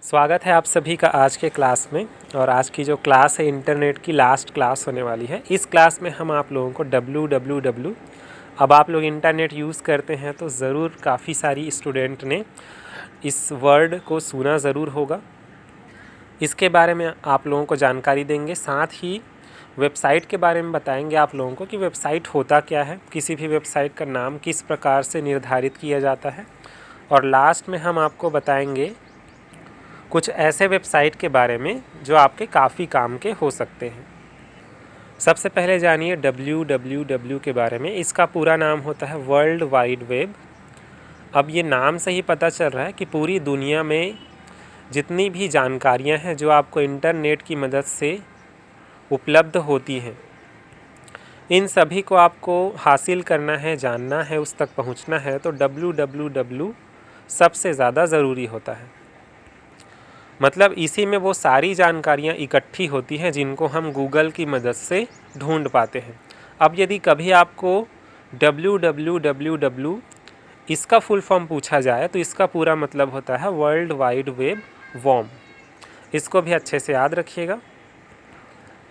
स्वागत है आप सभी का आज के क्लास में। और आज की जो क्लास है इंटरनेट की लास्ट क्लास होने वाली है। इस क्लास में हम आप लोगों को www, अब आप लोग इंटरनेट यूज़ करते हैं तो ज़रूर काफ़ी सारी स्टूडेंट ने इस वर्ड को सुना ज़रूर होगा। इसके बारे में आप लोगों को जानकारी देंगे, साथ ही वेबसाइट के बारे में बताएंगे आप लोगों को कि वेबसाइट होता क्या है, किसी भी वेबसाइट का नाम किस प्रकार से निर्धारित किया जाता है, और लास्ट में हम आपको बताएंगे कुछ ऐसे वेबसाइट के बारे में जो आपके काफ़ी काम के हो सकते हैं। सबसे पहले जानिए www के बारे में। इसका पूरा नाम होता है वर्ल्ड वाइड वेब। अब ये नाम से ही पता चल रहा है कि पूरी दुनिया में जितनी भी जानकारियां हैं जो आपको इंटरनेट की मदद से उपलब्ध होती हैं, इन सभी को आपको हासिल करना है, जानना है, उस तक पहुंचना है, तो www सबसे ज़्यादा ज़रूरी होता है। मतलब इसी में वो सारी जानकारियाँ इकट्ठी होती हैं जिनको हम गूगल की मदद से ढूंढ पाते हैं। अब यदि कभी आपको www इसका फुल फॉर्म पूछा जाए तो इसका पूरा मतलब होता है वर्ल्ड वाइड वेब वॉर्म। इसको भी अच्छे से याद रखिएगा।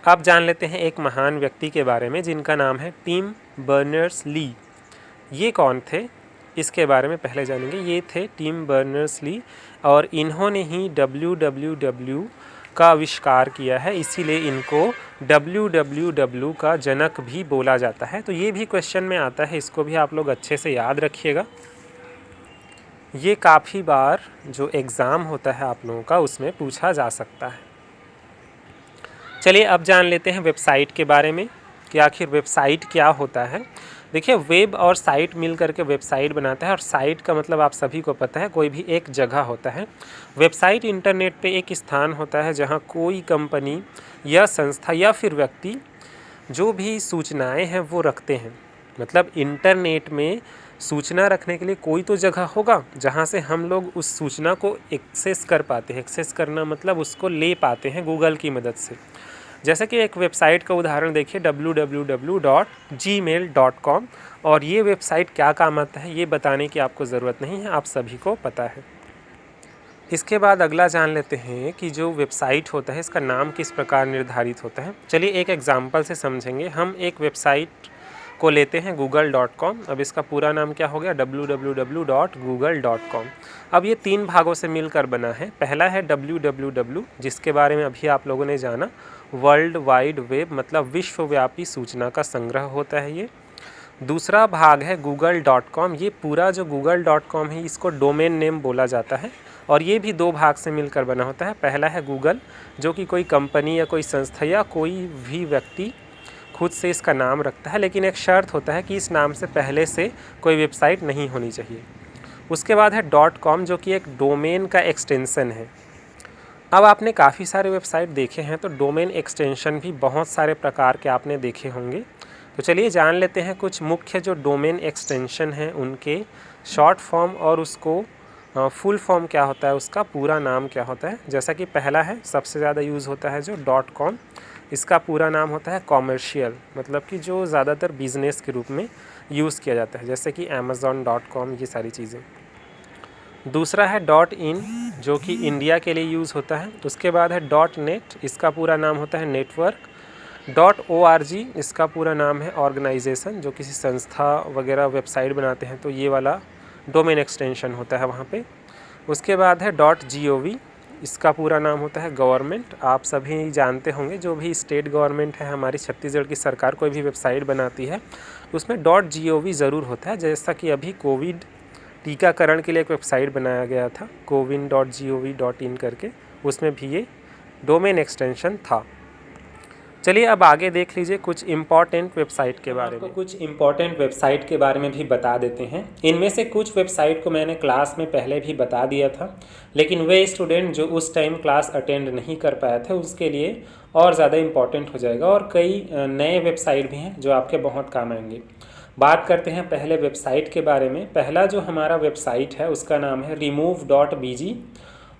अब जान लेते हैं एक महान व्यक्ति के बारे में जिनका नाम है टिम बर्नर्स-ली। ये कौन थे, इसके बारे में पहले जानेंगे। ये थे टिम बर्नर्स-ली और इन्होंने ही www का आविष्कार किया है, इसीलिए इनको www का जनक भी बोला जाता है। तो ये भी क्वेश्चन में आता है, इसको भी आप लोग अच्छे से याद रखिएगा। ये काफ़ी बार जो एग्ज़ाम होता है आप लोगों का उसमें पूछा जा सकता है। चलिए अब जान लेते हैं वेबसाइट के बारे में कि आखिर वेबसाइट क्या होता है। देखिए, वेब और साइट मिल करके वेबसाइट बनाता है, और साइट का मतलब आप सभी को पता है कोई भी एक जगह होता है। वेबसाइट इंटरनेट पे एक स्थान होता है जहां कोई कंपनी या संस्था या फिर व्यक्ति जो भी सूचनाएं हैं वो रखते हैं। मतलब इंटरनेट में सूचना रखने के लिए कोई तो जगह होगा जहां से हम लोग उस सूचना को एक्सेस कर पाते हैं। एक्सेस करना मतलब उसको ले पाते हैं गूगल की मदद से। जैसे कि एक वेबसाइट का उदाहरण देखिए www.gmail.com, और ये वेबसाइट क्या काम आता है ये बताने की आपको ज़रूरत नहीं है, आप सभी को पता है। इसके बाद अगला जान लेते हैं कि जो वेबसाइट होता है इसका नाम किस प्रकार निर्धारित होता है। चलिए एक एग्जांपल से समझेंगे। हम एक वेबसाइट को लेते हैं google.com। अब इसका पूरा नाम क्या हो गया, www.google.com। अब ये 3 भागों से मिलकर बना है। पहला है www, जिसके बारे में अभी आप लोगों ने जाना, वर्ल्ड वाइड वेब मतलब विश्वव्यापी सूचना का संग्रह होता है ये। दूसरा भाग है google.com। ये पूरा जो google.com है इसको डोमेन नेम बोला जाता है, और ये भी 2 भाग से मिलकर बना होता है। पहला है गूगल, जो कि कोई कंपनी या कोई संस्था या कोई भी व्यक्ति खुद से इसका नाम रखता है, लेकिन एक शर्त होता है कि इस नाम से पहले से कोई वेबसाइट नहीं होनी चाहिए। उसके बाद है .com, जो कि एक डोमेन का एक्सटेंशन है। अब आपने काफ़ी सारे वेबसाइट देखे हैं तो डोमेन एक्सटेंशन भी बहुत सारे प्रकार के आपने देखे होंगे। तो चलिए जान लेते हैं कुछ मुख्य जो डोमेन एक्सटेंशन हैं उनके शॉर्ट फॉर्म और उसको फुल फॉर्म क्या होता है, उसका पूरा नाम क्या होता है। जैसा कि पहला है, सबसे ज़्यादा यूज़ होता है जो .com। इसका पूरा नाम होता है कॉमर्शियल, मतलब कि जो ज़्यादातर बिजनेस के रूप में यूज़ किया जाता है, जैसे कि amazon.com, ये सारी चीज़ें। दूसरा है .in, जो कि इंडिया के लिए यूज़ होता है। उसके बाद है .net, इसका पूरा नाम होता है नेटवर्क। .org, इसका पूरा नाम है ऑर्गेनाइजेशन, जो किसी संस्था वगैरह वेबसाइट बनाते हैं तो ये वाला डोमेन एक्सटेंशन होता है वहाँ पे। उसके बाद है .gov, इसका पूरा नाम होता है गवर्नमेंट। आप सभी जानते होंगे जो भी स्टेट गवर्नमेंट है हमारी छत्तीसगढ़ की सरकार कोई भी वेबसाइट बनाती है उसमें .gov ज़रूर होता है। जैसा कि अभी कोविड टीकाकरण के लिए एक वेबसाइट बनाया गया था cowin.gov.in करके, उसमें भी ये डोमेन एक्सटेंशन था। चलिए अब आगे देख लीजिए कुछ इम्पॉर्टेंट वेबसाइट के बारे में। कुछ इम्पॉर्टेंट वेबसाइट के बारे में भी बता देते हैं। इनमें से कुछ वेबसाइट को मैंने क्लास में पहले भी बता दिया था, लेकिन वे स्टूडेंट जो उस टाइम क्लास अटेंड नहीं कर पाए थे उसके लिए और ज़्यादा इम्पॉर्टेंट हो जाएगा, और कई नए वेबसाइट भी हैं जो आपके बहुत काम आएंगे। बात करते हैं पहले वेबसाइट के बारे में। पहला जो हमारा वेबसाइट है उसका नाम है remove.bg,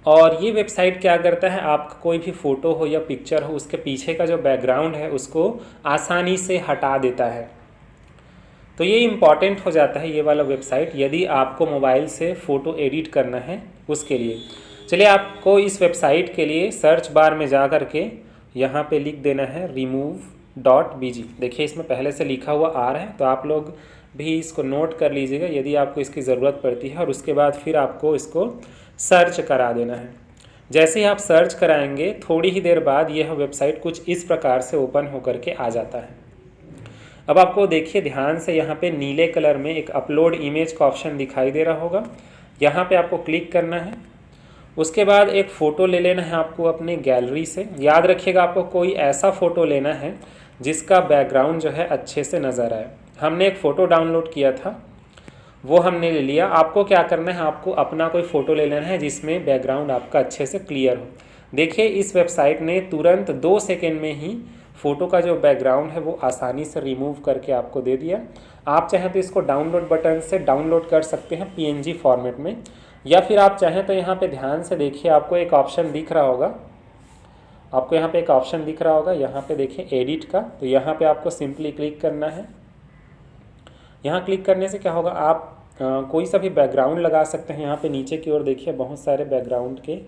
और ये वेबसाइट क्या करता है, आपका कोई भी फ़ोटो हो या पिक्चर हो उसके पीछे का जो बैकग्राउंड है उसको आसानी से हटा देता है। तो ये इम्पॉर्टेंट हो जाता है ये वाला वेबसाइट यदि आपको मोबाइल से फ़ोटो एडिट करना है उसके लिए। चलिए, आपको इस वेबसाइट के लिए सर्च बार में जा कर के यहाँ पे लिख देना है remove.bg। देखिए इसमें पहले से लिखा हुआ आ रहा है, तो आप लोग भी इसको नोट कर लीजिएगा यदि आपको इसकी ज़रूरत पड़ती है। और उसके बाद फिर आपको इसको सर्च करा देना है। जैसे ही आप सर्च कराएंगे थोड़ी ही देर बाद यह वेबसाइट कुछ इस प्रकार से ओपन होकर के आ जाता है। अब आपको देखिए ध्यान से, यहाँ पे नीले कलर में एक अपलोड इमेज का ऑप्शन दिखाई दे रहा होगा, यहाँ पे आपको क्लिक करना है। उसके बाद एक फ़ोटो ले लेना है आपको अपनी गैलरी से। याद रखिएगा आपको कोई ऐसा फ़ोटो लेना है जिसका बैकग्राउंड जो है अच्छे से नज़र आए। हमने एक फ़ोटो डाउनलोड किया था, वो हमने ले लिया। आपको क्या करना है, आपको अपना कोई फ़ोटो ले लेना है जिसमें बैकग्राउंड आपका अच्छे से क्लियर हो। देखिए इस वेबसाइट ने तुरंत 2 सेकेंड में ही फ़ोटो का जो बैकग्राउंड है वो आसानी से रिमूव करके आपको दे दिया। आप चाहें तो इसको डाउनलोड बटन से डाउनलोड कर सकते हैं PNG फॉर्मेट में, या फिर आप चाहें तो यहाँ पे ध्यान से देखिए आपको एक ऑप्शन दिख रहा होगा, आपको यहाँ पे एक ऑप्शन दिख रहा होगा, यहाँ पे देखिए एडिट का। तो यहाँ पे आपको सिंपली क्लिक करना है। यहाँ क्लिक करने से क्या होगा, आप कोई सा भी बैकग्राउंड लगा सकते हैं। यहाँ पे नीचे की ओर देखिए बहुत सारे बैकग्राउंड के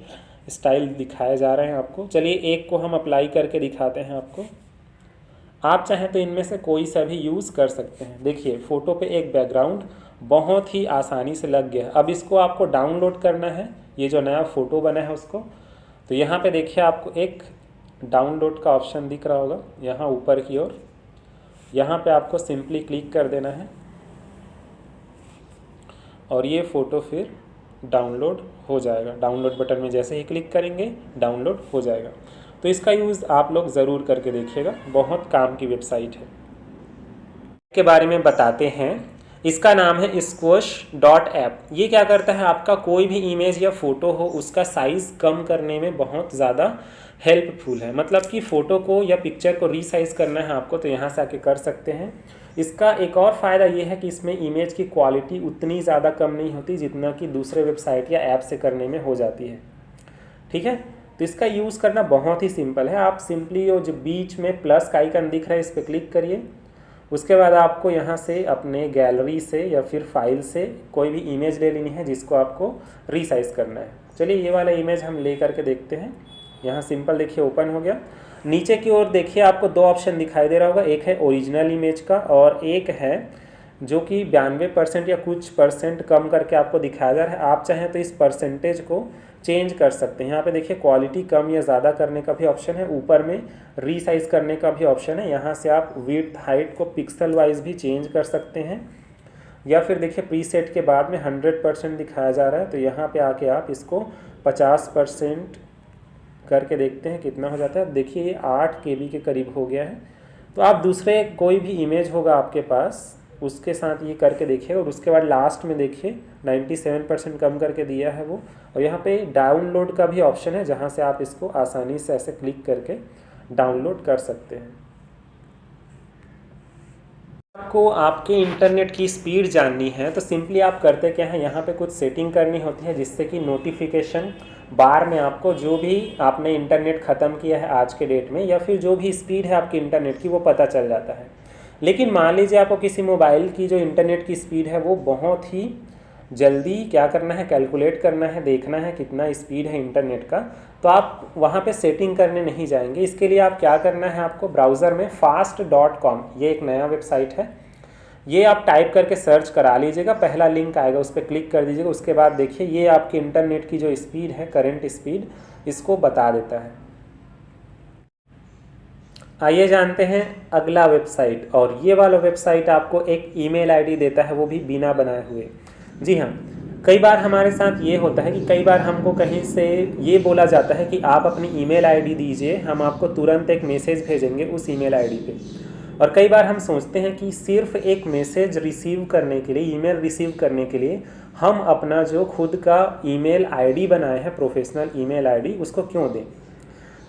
स्टाइल दिखाए जा रहे हैं आपको। चलिए एक को हम अप्लाई करके दिखाते हैं आपको। आप चाहें तो इनमें से कोई सा भी यूज़ कर सकते हैं। देखिए फ़ोटो पे एक बैकग्राउंड बहुत ही आसानी से लग गया। अब इसको आपको डाउनलोड करना है, ये जो नया फ़ोटो बना है उसको। तो यहाँ पे देखिए आपको एक डाउनलोड का ऑप्शन दिख रहा होगा यहाँ ऊपर की ओर। यहाँ पे आपको सिंपली क्लिक कर देना है और ये फ़ोटो फिर डाउनलोड हो जाएगा। डाउनलोड बटन में जैसे ही क्लिक करेंगे डाउनलोड हो जाएगा। तो इसका यूज़ आप लोग ज़रूर करके देखिएगा, बहुत काम की वेबसाइट है। के बारे में बताते हैं। इसका नाम है squash.app। ये क्या करता है, आपका कोई भी इमेज या फ़ोटो हो उसका साइज़ कम करने में बहुत ज़्यादा हेल्पफुल है। मतलब कि फ़ोटो को या पिक्चर को रीसाइज़ करना है आपको तो यहाँ से आके कर सकते हैं। इसका एक और फ़ायदा ये है कि इसमें इमेज की क्वालिटी उतनी ज़्यादा कम नहीं होती जितना कि दूसरे वेबसाइट या ऐप से करने में हो जाती है। ठीक है, तो इसका यूज़ करना बहुत ही सिंपल है। आप सिंपली जो बीच में प्लस का आइकन दिख रहा है इस पर क्लिक करिए। उसके बाद आपको यहाँ से अपने गैलरी से या फिर फाइल से कोई भी इमेज ले लेनी है जिसको आपको रीसाइज़ करना है। चलिए ये वाला इमेज हम ले करके देखते हैं। यहाँ सिंपल देखिए ओपन हो गया। नीचे की ओर देखिए आपको 2 ऑप्शन दिखाई दे रहा होगा, एक है ओरिजिनल इमेज का और एक है जो कि 92% या कुछ परसेंट कम करके आपको दिखाया जा रहा है। आप चाहें तो इस परसेंटेज को चेंज कर सकते हैं। यहाँ पे देखिए क्वालिटी कम या ज़्यादा करने का भी ऑप्शन है, ऊपर में रीसाइज़ करने का भी ऑप्शन है। यहाँ से आप विड्थ हाइट को पिक्सल वाइज भी चेंज कर सकते हैं, या फिर देखिए प्रीसेट के बाद में 100% दिखाया जा रहा है तो यहाँ पे आके आप इसको 50% करके देखते हैं कितना हो जाता है। देखिए ये 8 KB के करीब हो गया है। तो आप दूसरे कोई भी इमेज होगा आपके पास उसके साथ ये करके देखिए और उसके बाद लास्ट में देखिए 97% कम करके दिया है वो। और यहाँ पे डाउनलोड का भी ऑप्शन है जहाँ से आप इसको आसानी से ऐसे क्लिक करके डाउनलोड कर सकते हैं। आपको आपके इंटरनेट की स्पीड जाननी है तो सिंपली आप करते क्या है, यहाँ पे कुछ सेटिंग करनी होती है जिससे कि नोटिफिकेशन बार में आपको जो भी आपने इंटरनेट ख़त्म किया है आज के डेट में या फिर जो भी स्पीड है आपकी इंटरनेट की वो पता चल जाता है। लेकिन मान लीजिए आपको किसी मोबाइल की जो इंटरनेट की स्पीड है वो बहुत ही जल्दी क्या करना है, कैलकुलेट करना है, देखना है कितना स्पीड है इंटरनेट का, तो आप वहाँ पे सेटिंग करने नहीं जाएंगे। इसके लिए आप क्या करना है, आपको ब्राउज़र में fast.com ये एक नया वेबसाइट है, ये आप टाइप करके सर्च करा लीजिएगा। पहला लिंक आएगा उस पर क्लिक कर दीजिएगा। उसके बाद देखिए ये आपके इंटरनेट की जो स्पीड है, करंट स्पीड, इसको बता देता है। आइए जानते हैं अगला वेबसाइट। और ये वाला वेबसाइट आपको एक ईमेल आईडी देता है, वो भी बिना बनाए हुए। जी हाँ, कई बार हमारे साथ ये होता है कि कई बार हमको कहीं से ये बोला जाता है कि आप अपनी ईमेल आईडी दीजिए, हम आपको तुरंत एक मैसेज भेजेंगे उस ईमेल आईडी पे। और कई बार हम सोचते हैं कि सिर्फ एक मैसेज रिसीव करने के लिए, ईमेल रिसीव करने के लिए हम अपना जो खुद का ईमेल आईडी बनाए हैं, प्रोफेशनल ईमेल आईडी, उसको क्यों दें।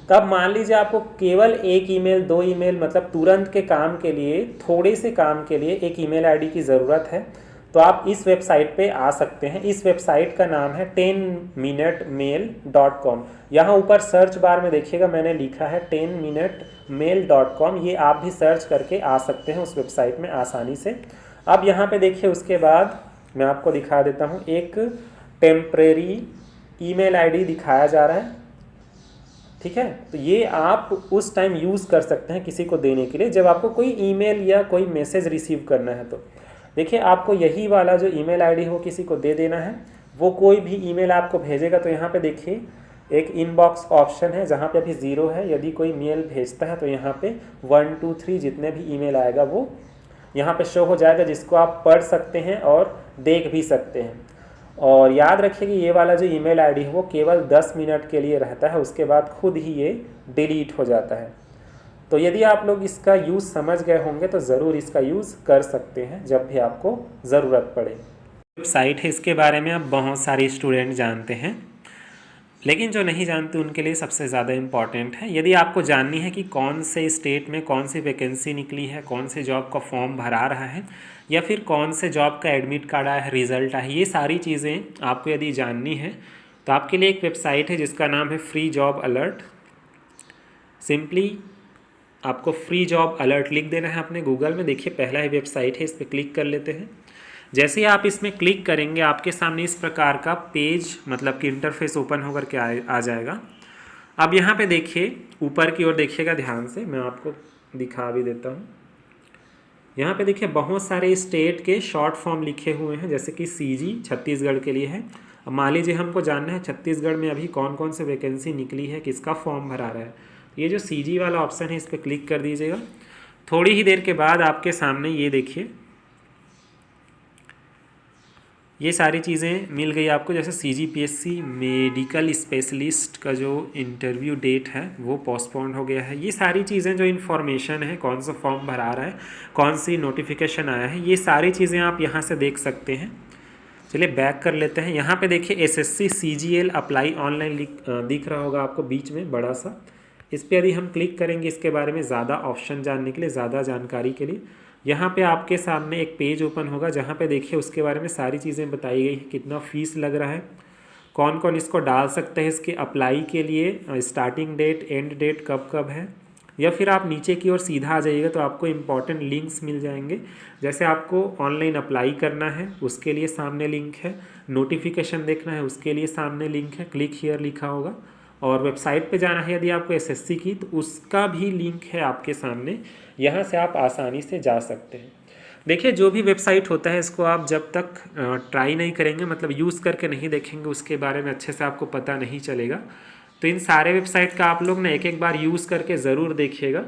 तब मान लीजिए आपको केवल 1 ईमेल 2 ईमेल मतलब तुरंत के काम के लिए, थोड़े से काम के लिए एक ईमेल आईडी की ज़रूरत है, तो आप इस वेबसाइट पे आ सकते हैं। इस वेबसाइट का नाम है 10minutemail.com। यहाँ ऊपर सर्च बार में देखिएगा मैंने लिखा है 10minutemail.com। ये आप भी सर्च करके आ सकते हैं उस वेबसाइट में आसानी से। अब यहाँ पे देखिए उसके बाद मैं आपको दिखा देता हूँ एक टेम्परेरी ईमेल आईडी दिखाया जा रहा है, ठीक है। तो ये आप उस टाइम यूज़ कर सकते हैं किसी को देने के लिए जब आपको कोई ईमेल या कोई मैसेज रिसीव करना है। तो देखिए आपको यही वाला जो ईमेल आईडी हो किसी को दे देना है। वो कोई भी ईमेल आपको भेजेगा तो यहाँ पे देखिए एक इनबॉक्स ऑप्शन है जहाँ पे अभी 0 है। यदि कोई मेल भेजता है तो यहाँ पे 1 2 3 जितने भी ईमेल आएगा वो यहाँ पे शो हो जाएगा, जिसको आप पढ़ सकते हैं और देख भी सकते हैं। और याद रखिए कि ये वाला जो ईमेल आईडी है वो केवल 10 मिनट के लिए रहता है, उसके बाद खुद ही ये डिलीट हो जाता है। तो यदि आप लोग इसका यूज़ समझ गए होंगे तो ज़रूर इसका यूज़ कर सकते हैं जब भी आपको ज़रूरत पड़े। वेबसाइट है, इसके बारे में अब बहुत सारे स्टूडेंट जानते हैं, लेकिन जो नहीं जानते उनके लिए सबसे ज़्यादा इम्पॉर्टेंट है। यदि आपको जाननी है कि कौन से स्टेट में कौन सी वैकेंसी निकली है, कौन से जॉब का फॉर्म भरा रहा है, या फिर कौन से जॉब का एडमिट कार्ड आया है, रिज़ल्ट आया है, ये सारी चीज़ें आपको यदि जाननी है तो आपके लिए एक वेबसाइट है जिसका नाम है फ्री जॉब अलर्ट। सिंपली आपको फ्री जॉब अलर्ट लिख देना है अपने गूगल में। देखिए पहला ही वेबसाइट है, इस पर क्लिक कर लेते हैं। जैसे ही आप इसमें क्लिक करेंगे आपके सामने इस प्रकार का पेज मतलब कि इंटरफेस ओपन होकर के आ जाएगा। अब यहाँ पे देखिए ऊपर की ओर देखिएगा ध्यान से, मैं आपको दिखा भी देता हूँ। यहाँ पे देखिए बहुत सारे स्टेट के शॉर्ट फॉर्म लिखे हुए हैं, जैसे कि सीजी छत्तीसगढ़ के लिए है। अब मान लीजिए हमको जानना है छत्तीसगढ़ में अभी कौन कौन से वैकेंसी निकली है, किसका फॉर्म भरा रहा है। ये जो सीजी वाला ऑप्शन है इस पर क्लिक कर दीजिएगा। थोड़ी ही देर के बाद आपके सामने ये देखिए ये सारी चीज़ें मिल गई आपको। जैसे CGPSC मेडिकल स्पेशलिस्ट का जो इंटरव्यू डेट है वो पोस्टपोन्ड हो गया है। ये सारी चीज़ें जो इन्फॉर्मेशन है, कौन सा फॉर्म भरा रहा है, कौन सी नोटिफिकेशन आया है, ये सारी चीज़ें आप यहाँ से देख सकते हैं। चलिए बैक कर लेते हैं। यहाँ पे देखिए SSC CGL अप्लाई ऑनलाइन दिख रहा होगा आपको बीच में बड़ा सा। इस पर यदि हम क्लिक करेंगे इसके बारे में ज़्यादा ऑप्शन जानने के लिए, ज़्यादा जानकारी के लिए, यहाँ पे आपके सामने एक पेज ओपन होगा जहाँ पे देखिए उसके बारे में सारी चीज़ें बताई गई हैं। कितना फ़ीस लग रहा है, कौन कौन इसको डाल सकते हैं, इसके अप्लाई के लिए स्टार्टिंग डेट, एंड डेट कब कब है। या फिर आप नीचे की ओर सीधा आ जाइएगा तो आपको इम्पॉर्टेंट लिंक्स मिल जाएंगे। जैसे आपको ऑनलाइन अप्लाई करना है उसके लिए सामने लिंक है, नोटिफिकेशन देखना है उसके लिए सामने लिंक है, क्लिक हियर लिखा होगा। और वेबसाइट पे जाना है यदि आपको SSC की तो उसका भी लिंक है आपके सामने, यहाँ से आप आसानी से जा सकते हैं। देखिए जो भी वेबसाइट होता है इसको आप जब तक ट्राई नहीं करेंगे, मतलब यूज़ करके नहीं देखेंगे, उसके बारे में अच्छे से आपको पता नहीं चलेगा। तो इन सारे वेबसाइट का आप लोग ना एक एक बार यूज़ करके ज़रूर देखिएगा।